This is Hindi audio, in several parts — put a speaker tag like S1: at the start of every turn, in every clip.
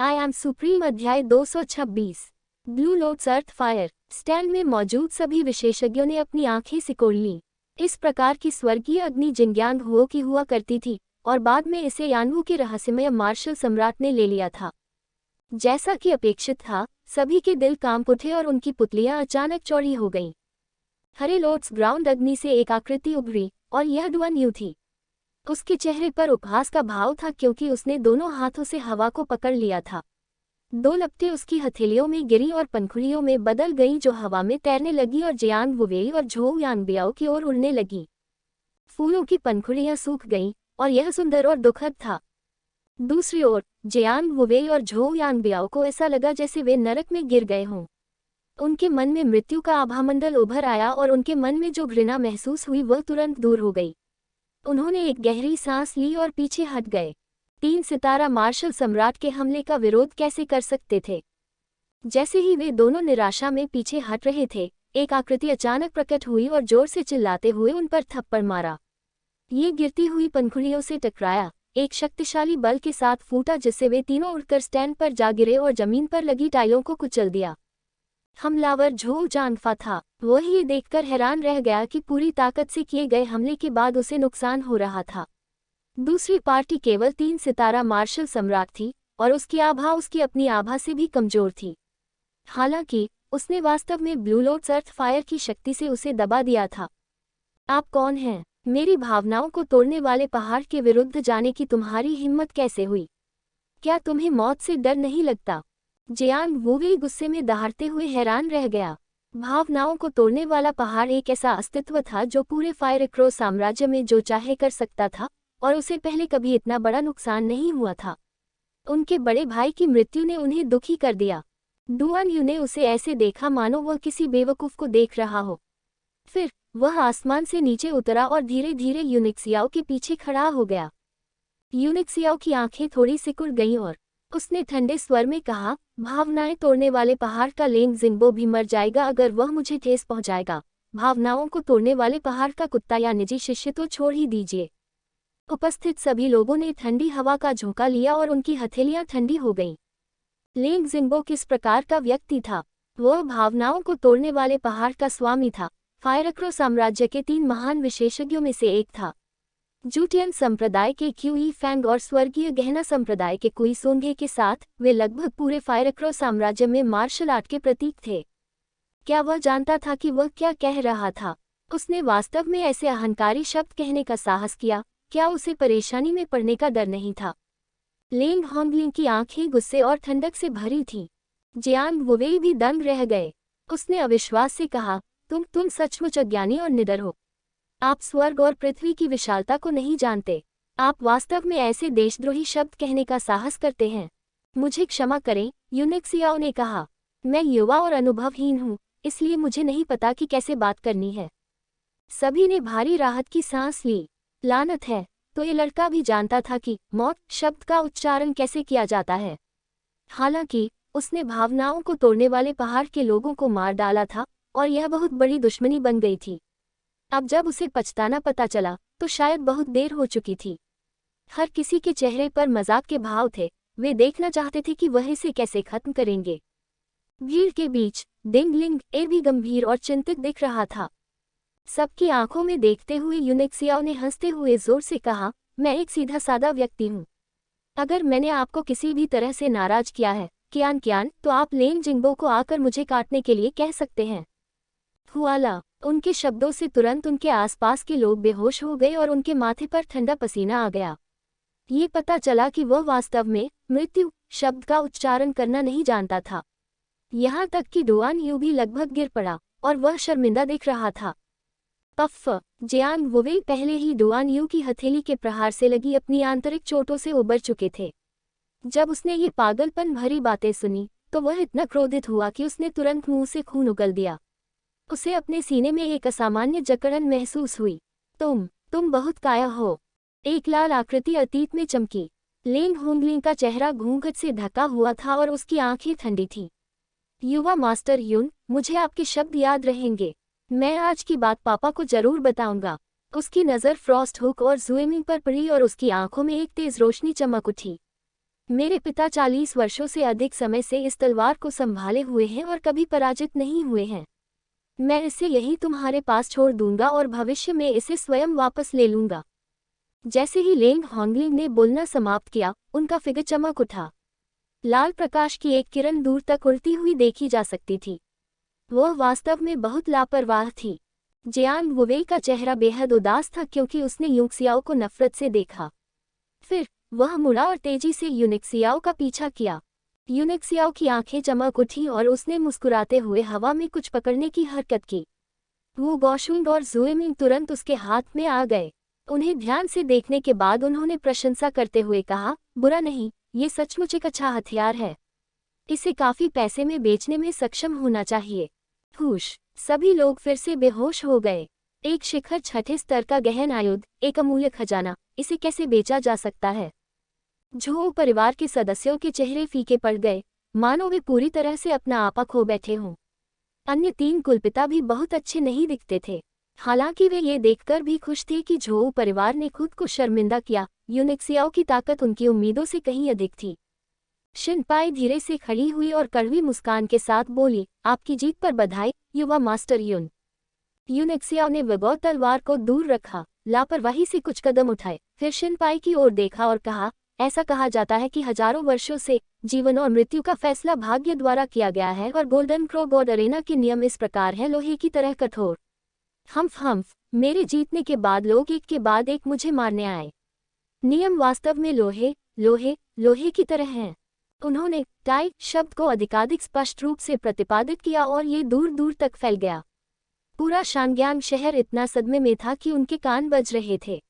S1: आई एम सुप्रीम अध्याय 226। ब्लू लोट्स अर्थ फायर। स्टैंड में मौजूद सभी विशेषज्ञों ने अपनी आंखें सिकोड़ लीं। इस प्रकार की स्वर्गीय अग्नि जिंग्यांग हुओ की हुआ करती थी और बाद में इसे यानवू के रहस्यमय मार्शल सम्राट ने ले लिया था। जैसा कि अपेक्षित था, सभी के दिल कांप उठे और उनकी पुतलियां अचानक चौड़ी हो गईं। हरे लोट्स ग्राउंड अग्नि से एक आकृति उभरी और यह डुआन यू थी। उसके चेहरे पर उपहास का भाव था क्योंकि उसने दोनों हाथों से हवा को पकड़ लिया था। दो लपटें उसकी हथेलियों में गिरी और पंखुड़ियों में बदल गईं जो हवा में तैरने लगी और जियांग वुवेई और झोउ यांगबियाओ की ओर उड़ने लगी। फूलों की पंखुड़ियां सूख गईं और यह सुंदर और दुखद था। दूसरी ओर जियांग वुवेई और झोउ यांगबियाओ को ऐसा लगा जैसे वे नरक में गिर गए हों। उनके मन में मृत्यु का आभामंडल उभर आया और उनके मन में जो घृणा महसूस हुई वह तुरंत दूर हो गई। उन्होंने एक गहरी सांस ली और पीछे हट गए। 3 सितारा मार्शल सम्राट के हमले का विरोध कैसे कर सकते थे? जैसे ही वे दोनों निराशा में पीछे हट रहे थे, एक आकृति अचानक प्रकट हुई और जोर से चिल्लाते हुए उन पर थप्पड़ मारा। ये गिरती हुई पंखुड़ियों से टकराया, एक शक्तिशाली बल के साथ फूटा जिससे वे तीनों उड़कर स्टैंड पर जा गिरे और जमीन पर लगी टाइलों को कुचल दिया। हमलावर झोउ जानफा था। वह ये देखकर हैरान रह गया कि पूरी ताकत से किए गए हमले के बाद उसे नुकसान हो रहा था। दूसरी पार्टी केवल 3 सितारा मार्शल सम्राट थी और उसकी आभा उसकी अपनी आभा से भी कमजोर थी। हालांकि उसने वास्तव में ब्लू लोट्स अर्थ फायर की शक्ति से उसे दबा दिया था। आप कौन हैं? मेरी भावनाओं को तोड़ने वाले पहाड़ के विरुद्ध जाने की तुम्हारी हिम्मत कैसे हुई? क्या तुम्हें मौत से डर नहीं लगता? जियांग वुवेई गुस्से में दहाड़ते हुए हैरान रह गया। भावनाओं को तोड़ने वाला पहाड़ एक ऐसा अस्तित्व था जो पूरे फायर एक्रो साम्राज्य में जो चाहे कर सकता था और उसे पहले कभी इतना बड़ा नुकसान नहीं हुआ था। उनके बड़े भाई की मृत्यु ने उन्हें दुखी कर दिया। डुआन यू ने उसे ऐसे देखा मानो वह किसी बेवकूफ को देख रहा हो। फिर वह आसमान से नीचे उतरा और धीरे धीरे यूनिक्सियाओ के पीछे खड़ा हो गया। यूनिक्सियाओ की आंखें थोड़ी सिकुड़ गईं और उसने ठंडे स्वर में कहा, भावनाएं तोड़ने वाले पहाड़ का लेंग जिंगबो भी मर जाएगा अगर वह मुझे ठेस पहुंचाएगा। भावनाओं को तोड़ने वाले पहाड़ का कुत्ता या निजी शिष्य तो छोड़ ही दीजिए। उपस्थित सभी लोगों ने ठंडी हवा का झोंका लिया और उनकी हथेलियां ठंडी हो गईं। लेंग जिंगबो किस प्रकार का व्यक्ति था? वह भावनाओं को तोड़ने वाले पहाड़ का स्वामी था। फायर एक्रो साम्राज्य के 3 महान विशेषज्ञों में से एक था। जूटियन संप्रदाय के क्यूई फैंग और स्वर्गीय गहना संप्रदाय के कुई सोंगे के साथ वे लगभग पूरे फायर एक्रो साम्राज्य में मार्शल आर्ट के प्रतीक थे। क्या वह जानता था कि वह क्या कह रहा था? उसने वास्तव में ऐसे अहंकारी शब्द कहने का साहस किया? क्या उसे परेशानी में पड़ने का डर नहीं था? लेंग होंगलिंग की आंखें गुस्से और ठंडक से भरी थीं। जियांग वुवेई भी दंग रह गए। उसने अविश्वास से कहा, तुम सचमुच अज्ञानी और निडर हो। आप स्वर्ग और पृथ्वी की विशालता को नहीं जानते। आप वास्तव में ऐसे देशद्रोही शब्द कहने का साहस करते हैं। मुझे क्षमा करें, यूनिक्सियाओ ने कहा। मैं युवा और अनुभवहीन हूँ, इसलिए मुझे नहीं पता कि कैसे बात करनी है। सभी ने भारी राहत की सांस ली। लानत है, तो ये लड़का भी जानता था कि मौत शब्द का उच्चारण कैसे किया जाता है। हालांकि उसने भावनाओं को तोड़ने वाले पहाड़ के लोगों को मार डाला था और यह बहुत बड़ी दुश्मनी बन गई थी। अब जब उसे पछताना पता चला तो शायद बहुत देर हो चुकी थी। हर किसी के चेहरे पर मजाक के भाव थे। वे देखना चाहते थे कि वह इसे कैसे खत्म करेंगे। भीड़ के बीच डिंगलिंग ए भी गंभीर और चिंतित दिख रहा था। सबकी आंखों में देखते हुए यूनिक्सियाओ ने हंसते हुए जोर से कहा, मैं एक सीधा सादा व्यक्ति हूँ। अगर मैंने आपको किसी भी तरह से नाराज किया है कियान, तो आप लेंग जिंगबो को आकर मुझे काटने के लिए कह सकते हैं। हुआला। उनके शब्दों से तुरंत उनके आसपास के लोग बेहोश हो गए और उनके माथे पर ठंडा पसीना आ गया। ये पता चला कि वह वास्तव में मृत्यु शब्द का उच्चारण करना नहीं जानता था। यहाँ तक कि डुआन यू भी लगभग गिर पड़ा और वह शर्मिंदा दिख रहा था। पफ्फ। जियांग वुवेई पहले ही डुआन यू की हथेली के प्रहार से लगी अपनी आंतरिक चोटों से उबर चुके थे। जब उसने ये पागलपन भरी बातें सुनी तो वह इतना क्रोधित हुआ कि उसने तुरंत मुंह से खून उगल दिया। उसे अपने सीने में एक असामान्य जकड़न महसूस हुई। तुम बहुत काया हो। एक लाल आकृति अतीत में चमकी। लेंग होंगलिंग का चेहरा घूंघट से ढका हुआ था और उसकी आंखें ठंडी थीं। युवा मास्टर यून, मुझे आपके शब्द याद रहेंगे। मैं आज की बात पापा को जरूर बताऊंगा। उसकी नज़र फ्रॉस्ट हुक और जुएमिंग पर पड़ी और उसकी आंखों में एक तेज रोशनी चमक उठी। मेरे पिता 40 वर्षों से अधिक समय से इस तलवार को संभाले हुए हैं और कभी पराजित नहीं हुए हैं। मैं इसे यहीं तुम्हारे पास छोड़ दूंगा और भविष्य में इसे स्वयं वापस ले लूंगा। जैसे ही लेंग होंगलिंग ने बोलना समाप्त किया, उनका फिगर चमक उठा। लाल प्रकाश की एक किरण दूर तक उड़ती हुई देखी जा सकती थी। वह वास्तव में बहुत लापरवाह थी। जियांग वुवेई का चेहरा बेहद उदास था क्योंकि उसने यूनिक्सियाओ को नफरत से देखा। फिर वह मुड़ा और तेजी से यूनिक्सियाओ का पीछा किया। यूनिक्सियाओ की आंखें चमक उठी और उसने मुस्कुराते हुए हवा में कुछ पकड़ने की हरकत की। वो गौशुंग और जुएमिंग तुरंत उसके हाथ में आ गए। उन्हें ध्यान से देखने के बाद उन्होंने प्रशंसा करते हुए कहा, बुरा नहीं, ये सचमुच एक अच्छा हथियार है। इसे काफी पैसे में बेचने में सक्षम होना चाहिए। हुश, सभी लोग फिर से बेहोश हो गए। एक शिखर 6ठे स्तर का गहन आयुध, एक अमूल्य खजाना, इसे कैसे बेचा जा सकता है? झोउ परिवार के सदस्यों के चेहरे फीके पड़ गए, मानो वे पूरी तरह से अपना आपा खो बैठे हों। अन्य 3 कुलपिता भी बहुत अच्छे नहीं दिखते थे। हालांकि वे ये देखकर भी खुश थे कि झोउ परिवार ने खुद को शर्मिंदा किया। यूनिक्सियाओ की ताकत उनकी उम्मीदों से कहीं अधिक थी। शिनपाई धीरे से खड़ी हुई और कड़वी मुस्कान के साथ बोली, आपकी जीत पर बधाई, युवा मास्टर युन। यूनिक्सियाओ ने वगौ तलवार को दूर रखा, लापरवाही से कुछ कदम उठाए, फिर शिनपाई की ओर देखा और कहा, ऐसा कहा जाता है कि हजारों वर्षों से जीवन और मृत्यु का फैसला भाग्य द्वारा किया गया है और गोल्डन क्रो गॉड अरेना के नियम इस प्रकार हैं, लोहे की तरह कठोर। हम्फ, मेरे जीतने के बाद लोग एक के बाद एक मुझे मारने आए। नियम वास्तव में लोहे की तरह हैं। उन्होंने टाई शब्द को अधिकाधिक स्पष्ट रूप से प्रतिपादित किया और ये दूर दूर तक फैल गया। पूरा शानग्यांग शहर इतना सदमे में था कि उनके कान बज रहे थे।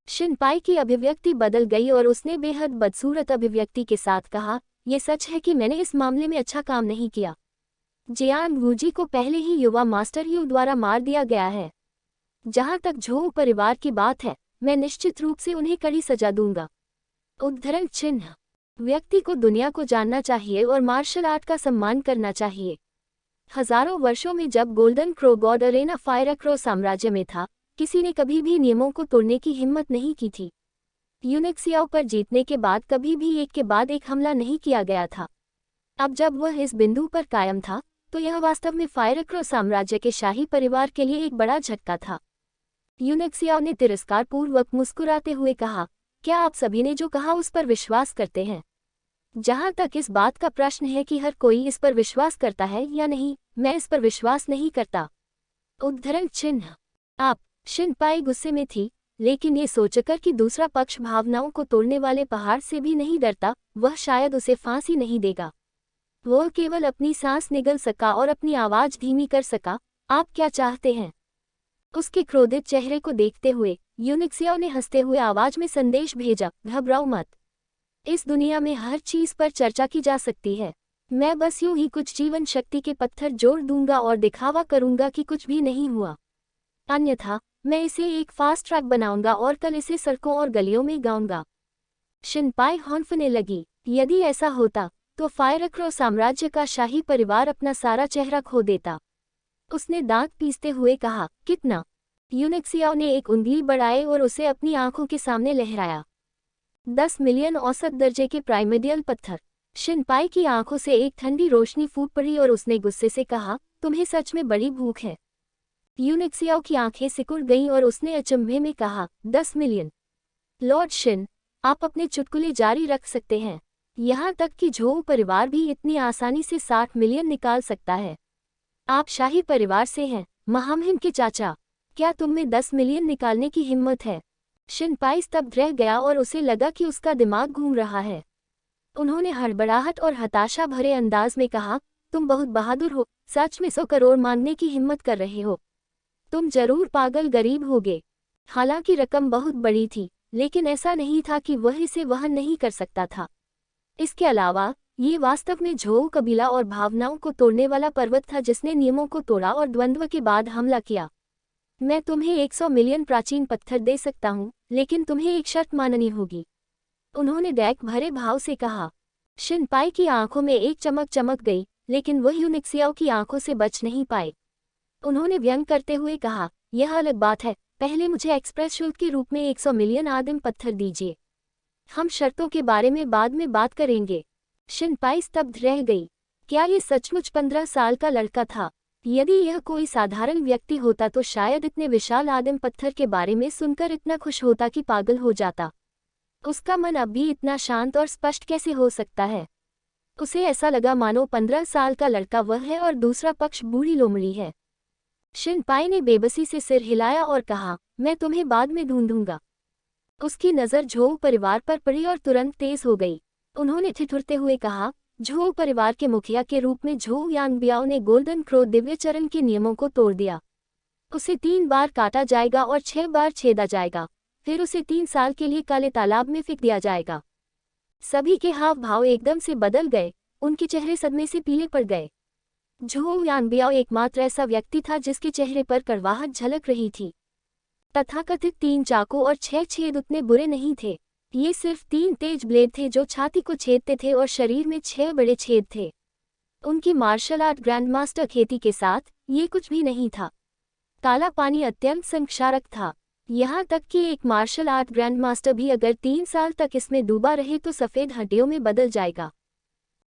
S1: शिनपाई की अभिव्यक्ति बदल गई और उसने बेहद बदसूरत अभिव्यक्ति के साथ कहा, यह सच है कि मैंने इस मामले में अच्छा काम नहीं किया। जियांग वूजी को पहले ही युवा मास्टर यू द्वारा मार दिया गया है। जहां तक झोउ परिवार की बात है, मैं निश्चित रूप से उन्हें कड़ी सजा दूंगा। उद्धरण चिन्ह, व्यक्ति को दुनिया को जानना चाहिए और मार्शल आर्ट का सम्मान करना चाहिए। हजारों वर्षों में जब golden crow God Arena fire crow साम्राज्य में था, किसी ने कभी भी नियमों को तोड़ने की हिम्मत नहीं की थी। यूनिक्सियाओ पर जीतने के बाद कभी भी एक के बाद एक हमला नहीं किया गया था। अब जब वह इस बिंदु पर कायम था, तो यह वास्तव में फायर क्रो साम्राज्य के शाही परिवार के लिए एक बड़ा झटका था। यूनिक्सियाओ ने तिरस्कारपूर्वक मुस्कुराते हुए कहा, क्या आप सभी ने जो कहा उस पर विश्वास करते हैं? जहां तक इस बात का प्रश्न है कि हर कोई इस पर विश्वास करता है या नहीं, मैं इस पर विश्वास नहीं करता। उद्धरण चिन्ह, आप। शिनपाई गुस्से में थी, लेकिन ये सोचकर कि दूसरा पक्ष भावनाओं को तोड़ने वाले पहाड़ से भी नहीं डरता, वह शायद उसे फांसी नहीं देगा। वह केवल अपनी सांस निगल सका और अपनी आवाज धीमी कर सका, आप क्या चाहते हैं? उसके क्रोधित चेहरे को देखते हुए यूनिक्सियाओ ने हंसते हुए आवाज में संदेश भेजा, घबराओ मत। इस दुनिया में हर चीज पर चर्चा की जा सकती है। मैं बस यूं ही कुछ जीवन शक्ति के पत्थर जोड़ दूंगा और दिखावा करूंगा कि कुछ भी नहीं हुआ। अन्यथा मैं इसे एक फास्ट ट्रैक बनाऊंगा और कल इसे सड़कों और गलियों में गाऊंगा। शिनपाई हौंफने लगी। यदि ऐसा होता तो फायर क्रो साम्राज्य का शाही परिवार अपना सारा चेहरा खो देता। उसने दांत पीसते हुए कहा, कितना? यूनिक्सियाओ ने एक उंगली बढ़ाई और उसे अपनी आंखों के सामने लहराया। 10 मिलियन औसत दर्जे के प्राइमेडियल पत्थर। शिनपाई की आंखों से एक ठंडी रोशनी फूट पड़ी और उसने गुस्से से कहा, तुम्हें सच में बड़ी भूख है। यूनिक्सियाओ की आंखें सिकुड़ गईं और उसने अचंभे में कहा, 10 मिलियन। लॉर्ड शिन, आप अपने चुटकुले जारी रख सकते हैं। यहाँ तक कि झोउ परिवार भी इतनी आसानी से 60 मिलियन निकाल सकता है। आप शाही परिवार से हैं, महामहिम के चाचा। क्या तुम में 10 मिलियन निकालने की हिम्मत है? शिनपाई स्तब्ध रह गया और उसे लगा कि उसका दिमाग घूम रहा है। उन्होंने हड़बड़ाहट और हताशा भरे अंदाज में कहा, तुम बहुत बहादुर हो, सच में 100 करोड़ मांगने की हिम्मत कर रहे हो। तुम जरूर पागल गरीब होगे। हालांकि रकम बहुत बड़ी थी, लेकिन ऐसा नहीं था कि वह इसे वहन नहीं कर सकता था। इसके अलावा ये वास्तव में झोउ कबीला और भावनाओं को तोड़ने वाला पर्वत था जिसने नियमों को तोड़ा और द्वंद्व के बाद हमला किया। मैं तुम्हें 100 मिलियन प्राचीन पत्थर दे सकता हूँ, लेकिन तुम्हें एक शर्त माननी होगी। उन्होंने डैक भरे भाव से कहा। शिनपाई की आंखों में एक चमक चमक गई, लेकिन वह यूनिक्सियाओ की आंखों से बच नहीं पाए। उन्होंने व्यंग करते हुए कहा, यह अलग बात है, पहले मुझे एक्सप्रेस शुल्क के रूप में 100 मिलियन आदिम पत्थर दीजिए। हम शर्तों के बारे में बाद में बात करेंगे। शिनपाई स्तब्ध रह गई। क्या ये सचमुच 15 साल का लड़का था? यदि यह कोई साधारण व्यक्ति होता तो शायद इतने विशाल आदिम पत्थर के बारे में सुनकर इतना खुश होता कि पागल हो जाता। उसका मन अब भी इतना शांत और स्पष्ट कैसे हो सकता है? उसे ऐसा लगा मानो 15 साल का लड़का वह है और दूसरा पक्ष बूढ़ी लोमड़ी है। शिनपाई ने बेबसी से सिर हिलाया और कहा, मैं तुम्हें बाद में ढूंढूंगा। उसकी नज़र झोउ परिवार पर पड़ी और तुरंत तेज हो गई। उन्होंने ठिठुरते हुए कहा, झोउ परिवार के मुखिया के रूप में झोउ यांगबियाओ ने गोल्डन क्रो दिव्य चरण के नियमों को तोड़ दिया। उसे 3 बार काटा जाएगा और 6 बार छेदा जाएगा, फिर उसे 3 साल के लिए काले तालाब में फेंक दिया जाएगा। सभी के हाव भाव एकदम से बदल गए, उनके चेहरे सदमे से पीले पड़ गए। झोउ यांगबियाओ एकमात्र ऐसा व्यक्ति था जिसके चेहरे पर कड़वाहट झलक रही थी। तथाकथित 3 चाकू और 6 छेद उतने बुरे नहीं थे। ये सिर्फ 3 तेज ब्लेड थे जो छाती को छेदते थे और शरीर में 6 बड़े छेद थे। उनकी मार्शल आर्ट ग्रैंडमास्टर खेती के साथ ये कुछ भी नहीं था। काला पानी अत्यंत संक्षारक था, यहाँ तक कि एक मार्शल आर्ट ग्रैंडमास्टर भी अगर 3 साल तक इसमें डूबा रहे तो सफ़ेद हड्डियों में बदल जाएगा।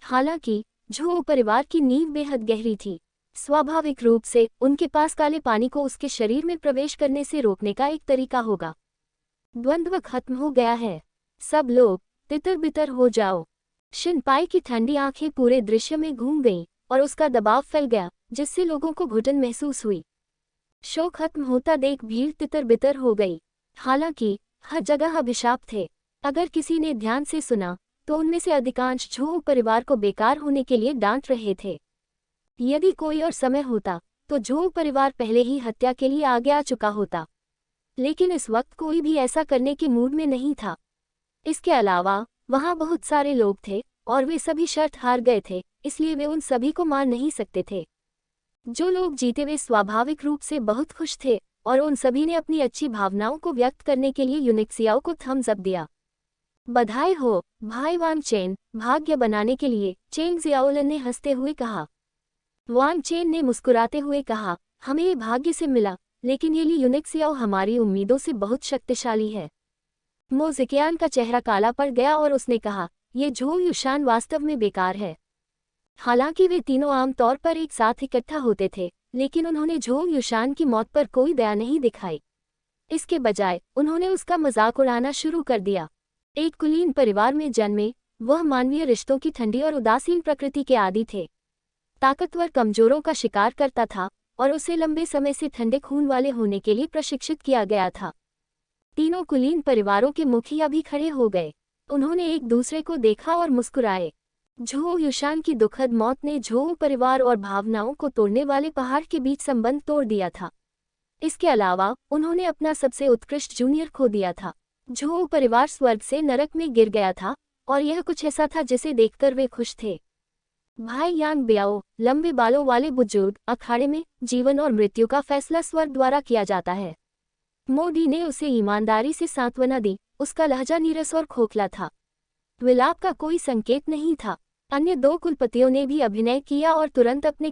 S1: हालांकि झोउ परिवार की नींव बेहद गहरी थी। स्वाभाविक रूप से उनके पास काले पानी को उसके शरीर में प्रवेश करने से रोकने का एक तरीका होगा। द्वंद्व खत्म हो गया है। सब लोग तितर बितर हो जाओ। शिनपाई की ठंडी आंखें पूरे दृश्य में घूम गईं और उसका दबाव फैल गया, जिससे लोगों को घुटन महसूस हुई। शो खत्म होता देख भीड़ तितर बितर हो गई। हालांकि हर जगह अभिशाप थे। अगर किसी ने ध्यान से सुना तो उनमें से अधिकांश झोउ परिवार को बेकार होने के लिए डांट रहे थे। यदि कोई और समय होता तो झोउ परिवार पहले ही हत्या के लिए आगे आ चुका होता, लेकिन इस वक्त कोई भी ऐसा करने के मूड में नहीं था। इसके अलावा वहां बहुत सारे लोग थे और वे सभी शर्त हार गए थे, इसलिए वे उन सभी को मार नहीं सकते थे। जो लोग जीते वे स्वाभाविक रूप से बहुत खुश थे और उन सभी ने अपनी अच्छी भावनाओं को व्यक्त करने के लिए यूनिक्सियाओ को थम्स अप दिया। बधाई हो भाई वांग चेन, भाग्य बनाने के लिए, चेंग जियाओलन ने हंसते हुए कहा। वांग चेन ने मुस्कुराते हुए कहा, हमें ये भाग्य से मिला, लेकिन ये ली यूनिक्सियाओ हमारी उम्मीदों से बहुत शक्तिशाली है। मो ज़िक्यान का चेहरा काला पड़ गया और उसने कहा, ये झोउ युशान वास्तव में बेकार है। हालांकि वे तीनों आम तौर पर एक साथ इकट्ठा होते थे, लेकिन उन्होंने झोउ युशान की मौत पर कोई दया नहीं दिखाई। इसके बजाय उन्होंने उसका मजाक उड़ाना शुरू कर दिया। एक कुलीन परिवार में जन्मे, वह मानवीय रिश्तों की ठंडी और उदासीन प्रकृति के आदी थे। ताकतवर कमजोरों का शिकार करता था और उसे लंबे समय से ठंडे खून वाले होने के लिए प्रशिक्षित किया गया था। तीनों कुलीन परिवारों के मुखिया भी खड़े हो गए। उन्होंने एक दूसरे को देखा और मुस्कुराए। झोउ युशान की दुखद मौत ने झोउ परिवार और भावनाओं को तोड़ने वाले पहाड़ के बीच संबंध तोड़ दिया था। इसके अलावा उन्होंने अपना सबसे उत्कृष्ट जूनियर खो दिया था। झोउ परिवार स्वर्ग से नरक में गिर गया था और यह कुछ ऐसा था जिसे देखकर वे खुश थे। भाई यांगबियाओ, लंबे बालों वाले बुजुर्ग, अखाड़े में जीवन और मृत्यु का फैसला स्वर्ग द्वारा किया जाता है। मोदी ने उसे ईमानदारी से सांत्वना दी। उसका लहजा नीरस और खोखला था। विलाप का कोई संकेत नहीं था। अन्य 2 कुलपतियों ने भी अभिनय किया और तुरंत अपने